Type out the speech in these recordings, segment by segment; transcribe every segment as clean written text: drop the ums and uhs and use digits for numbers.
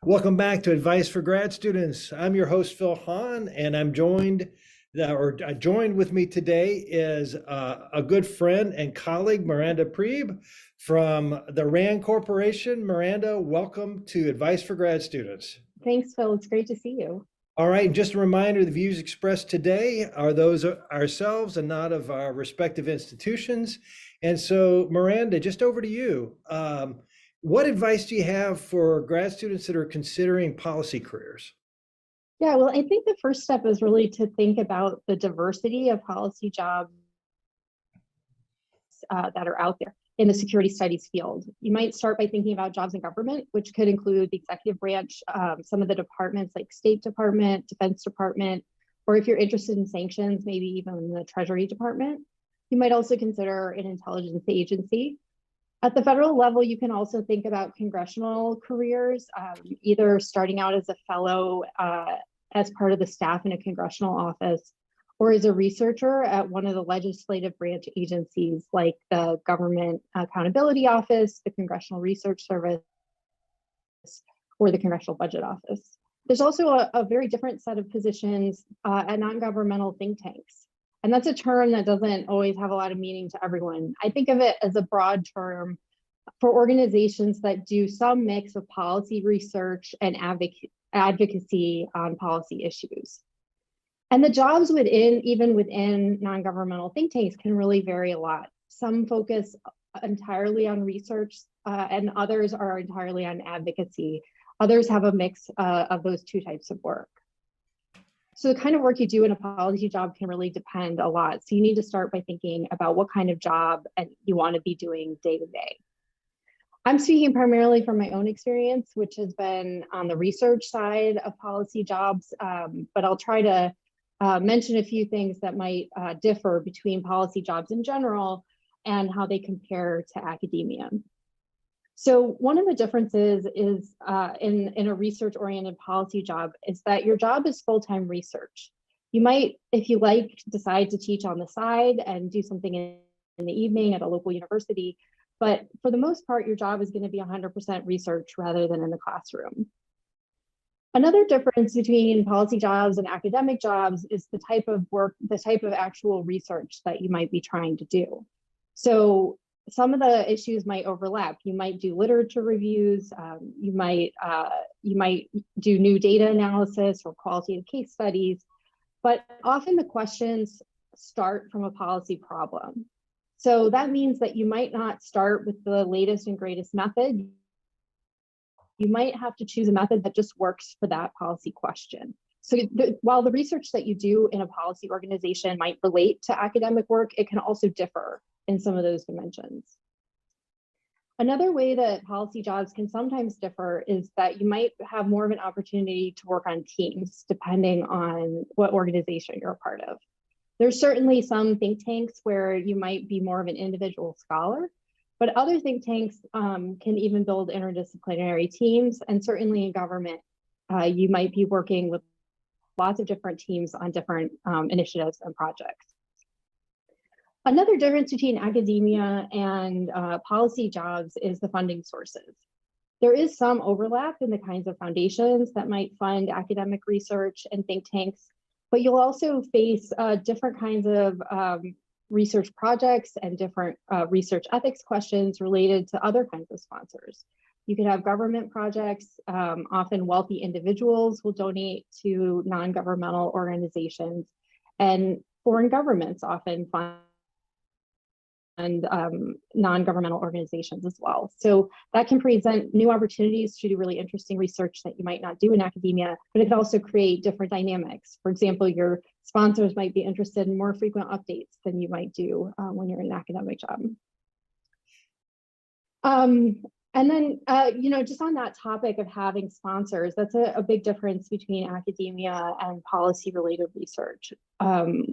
Welcome back to Advice for Grad Students. I'm your host, Phil Hahn, and joined with me today is a good friend and colleague, Miranda Priebe from the RAND Corporation. Miranda, welcome to Advice for Grad Students. Thanks, Phil. It's great to see you. All right, just a reminder, the views expressed today are those of ourselves and not of our respective institutions. And so, Miranda, just over to you. What advice do you have for grad students that are considering policy careers? Yeah, well, I think the first step is really to think about the diversity of policy jobs that are out there in the security studies field. You might start by thinking about jobs in government, which could include the executive branch, some of the departments like State Department, Defense Department, or if you're interested in sanctions, maybe even the Treasury Department. You might also consider an intelligence agency. At the federal level, you can also think about congressional careers, either starting out as a fellow as part of the staff in a congressional office, or as a researcher at one of the legislative branch agencies like the Government Accountability Office, the Congressional Research Service, or the Congressional Budget Office. There's also a very different set of positions at non-governmental think tanks. And that's a term that doesn't always have a lot of meaning to everyone. I think of it as a broad term for organizations that do some mix of policy research and advocacy on policy issues. And the jobs even within non-governmental think tanks can really vary a lot. Some focus entirely on research and others are entirely on advocacy. Others have a mix of those two types of work. So the kind of work you do in a policy job can really depend a lot. So you need to start by thinking about what kind of job you want to be doing day to day. I'm speaking primarily from my own experience, which has been on the research side of policy jobs, but I'll try to mention a few things that might differ between policy jobs in general and how they compare to academia. So one of the differences is in a research-oriented policy job is that your job is full-time research. You might, if you like, decide to teach on the side and do something in the evening at a local university, but for the most part, your job is going to be 100% research rather than in the classroom. Another difference between policy jobs and academic jobs is the type of work, the type of actual research that you might be trying to do. So some of the issues might overlap. You might do literature reviews, you might do new data analysis or qualitative case studies, but often the questions start from a policy problem. So that means that you might not start with the latest and greatest method. You might have to choose a method that just works for that policy question. So while the research that you do in a policy organization might relate to academic work, it can also differ in some of those dimensions. Another way that policy jobs can sometimes differ is that you might have more of an opportunity to work on teams depending on what organization you're a part of. There's certainly some think tanks where you might be more of an individual scholar, but other think tanks can even build interdisciplinary teams, and certainly in government, you might be working with lots of different teams on different initiatives and projects. Another difference between academia and policy jobs is the funding sources. There is some overlap in the kinds of foundations that might fund academic research and think tanks, but you'll also face different kinds of research projects and different research ethics questions related to other kinds of sponsors. You could have government projects, often wealthy individuals will donate to non-governmental organizations, and foreign governments often fund non-governmental organizations as well. So that can present new opportunities to do really interesting research that you might not do in academia, but it can also create different dynamics. For example, your sponsors might be interested in more frequent updates than you might do when you're in an academic job. And then, just on that topic of having sponsors, that's a big difference between academia and policy-related research,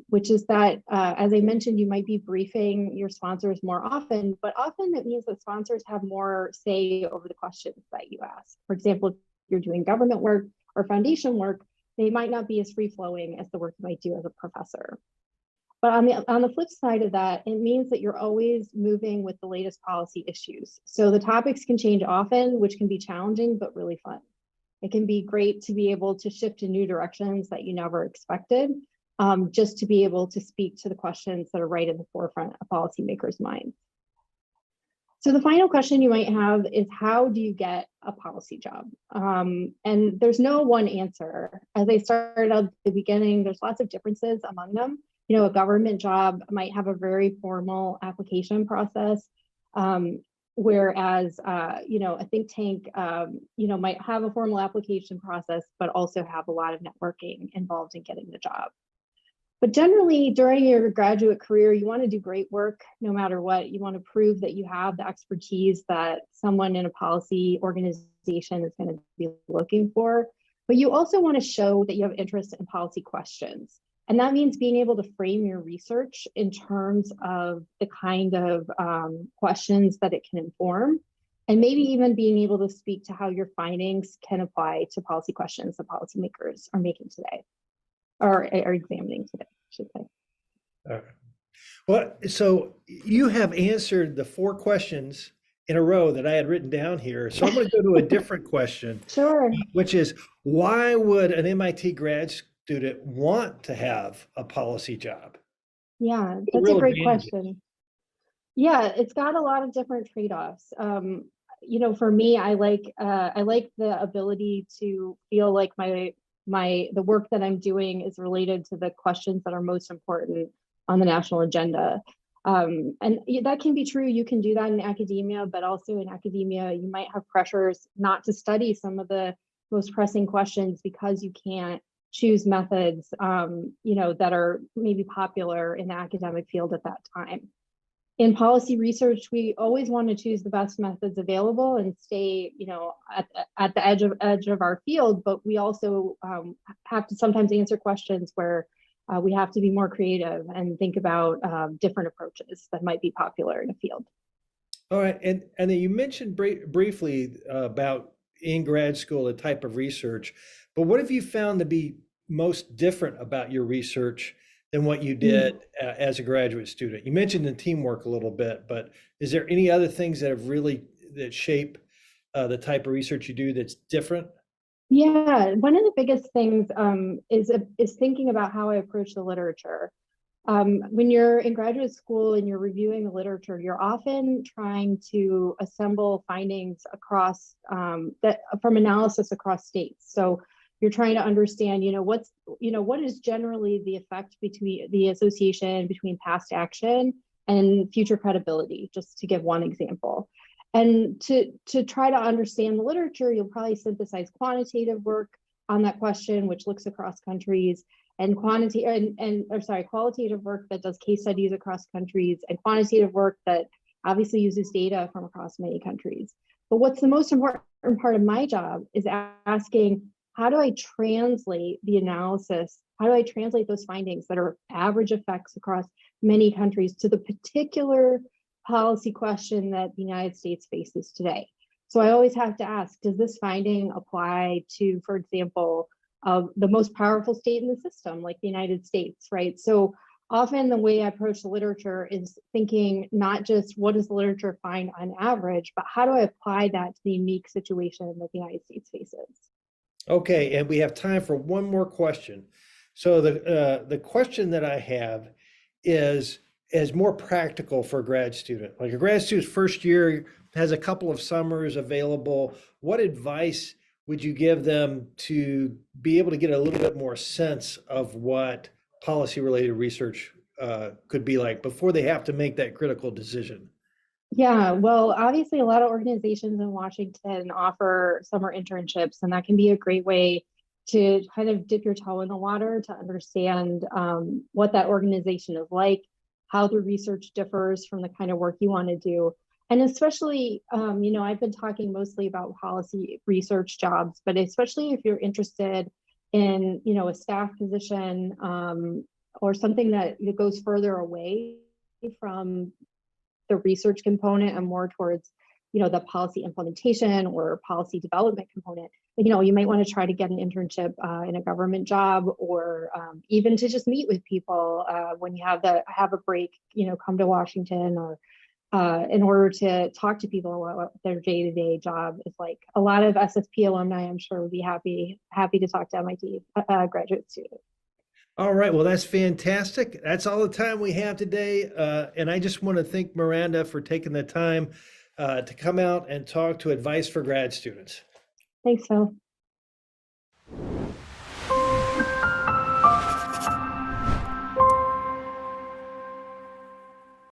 which is that, as I mentioned, you might be briefing your sponsors more often, but often it means that sponsors have more say over the questions that you ask. For example, if you're doing government work or foundation work, they might not be as free-flowing as the work you might do as a professor. But on the flip side of that, it means that you're always moving with the latest policy issues. So the topics can change often, which can be challenging, but really fun. It can be great to be able to shift in new directions that you never expected, just to be able to speak to the questions that are right in the forefront of policymakers' minds. So the final question you might have is, how do you get a policy job? And there's no one answer. As I started at the beginning, there's lots of differences among them. You know, a government job might have a very formal application process, whereas, you know, a think tank, you know, might have a formal application process, but also have a lot of networking involved in getting the job. But generally, during your graduate career, you want to do great work no matter what. You want to prove that you have the expertise that someone in a policy organization is going to be looking for. But you also want to show that you have interest in policy questions. And that means being able to frame your research in terms of the kind of questions that it can inform, and maybe even being able to speak to how your findings can apply to policy questions that policymakers are making today, or are examining today, I should say. Okay. Well, so you have answered the 4 questions in a row that I had written down here. So I'm going to go to a different question. Sure. Which is, why would an MIT grad student want to have a policy job? Yeah, that's a great question. Yeah, it's got a lot of different trade-offs. You know, for me, I like the ability to feel like the work that I'm doing is related to the questions that are most important on the national agenda. And that can be true. You can do that in academia, but also in academia, you might have pressures not to study some of the most pressing questions because you can't choose methods, you know, that are maybe popular in the academic field at that time. In policy research, we always want to choose the best methods available and stay, you know, at the edge of our field, but we also have to sometimes answer questions where we have to be more creative and think about different approaches that might be popular in a field. All right, and then you mentioned briefly about in grad school, the type of research, but what have you found to be most different about your research than what you did as a graduate student? You mentioned the teamwork a little bit, but is there any other things that have really that shape the type of research you do that's different? Yeah, one of the biggest things is thinking about how I approach the literature. When you're in graduate school and you're reviewing the literature, you're often trying to assemble findings across from analysis across states. So you're trying to understand, you know, what is generally the effect between the association between past action and future credibility, just to give one example. And to try to understand the literature, you'll probably synthesize quantitative work on that question, which looks across countries, and qualitative work that does case studies across countries, and quantitative work that obviously uses data from across many countries. But what's the most important part of my job is asking, how do I translate the analysis? How do I translate those findings that are average effects across many countries to the particular policy question that the United States faces today? So I always have to ask, does this finding apply to, for example, the most powerful state in the system, like the United States, right? So often the way I approach the literature is thinking not just what does the literature find on average, but how do I apply that to the unique situation that the United States faces? Okay, and we have time for one more question. So the question that I have is more practical for a grad student. Like a grad student's first year has a couple of summers available. What advice would you give them to be able to get a little bit more sense of what policy-related research could be like before they have to make that critical decision? Yeah, well, obviously a lot of organizations in Washington offer summer internships, and that can be a great way to kind of dip your toe in the water to understand what that organization is like, how the research differs from the kind of work you want to do. And especially, you know, I've been talking mostly about policy research jobs, but especially if you're interested in, you know, a staff position or something that goes further away from the research component and more towards, you know, the policy implementation or policy development component, you know, you might want to try to get an internship in a government job, or even to just meet with people when you have a break, you know, come to Washington, or in order to talk to people about what their day-to-day job is like. A lot of SSP alumni, I'm sure, would be happy to talk to MIT graduate students. All right, well, that's fantastic. That's all the time we have today. And I just want to thank Miranda for taking the time to come out and talk to Advice for Grad Students. Thanks, Phil.